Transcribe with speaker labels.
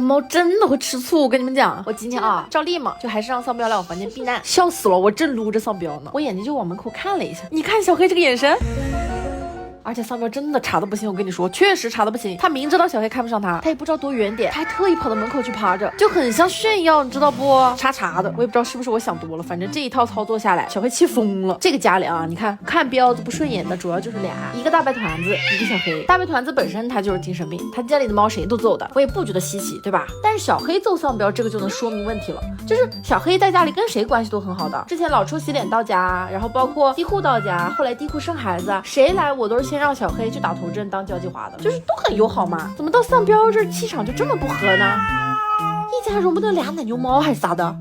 Speaker 1: 猫真的会吃醋，我跟你们讲，我今天啊，照例嘛，就还是让丧彪来我房间避难，笑死了，我正撸着丧彪呢，我眼睛就往门口看了一下，你看小黑这个眼神。而且丧彪真的查的不行，我跟你说，确实查的不行。他明知道小黑看不上他，他也不知道躲远点，他还特意跑到门口去趴着，就很像炫耀，你知道不？查的，我也不知道是不是我想多了，反正这一套操作下来，小黑气疯了。这个家里啊，你看看彪子不顺眼的主要就是俩，一个大白团子，一个小黑。大白团子本身他就是精神病，他家里的猫谁都揍的，我也不觉得稀奇，对吧？但是小黑揍丧彪，这个就能说明问题了，就是小黑在家里跟谁关系都很好的。之前老抽洗脸到家，然后包括地户到家，后来地户生孩子，谁来我都是先让小黑去打头阵当交际花的，就是都很友好嘛。怎么到丧彪这气场就这么不合呢？一家容不得俩奶牛猫还是咋的？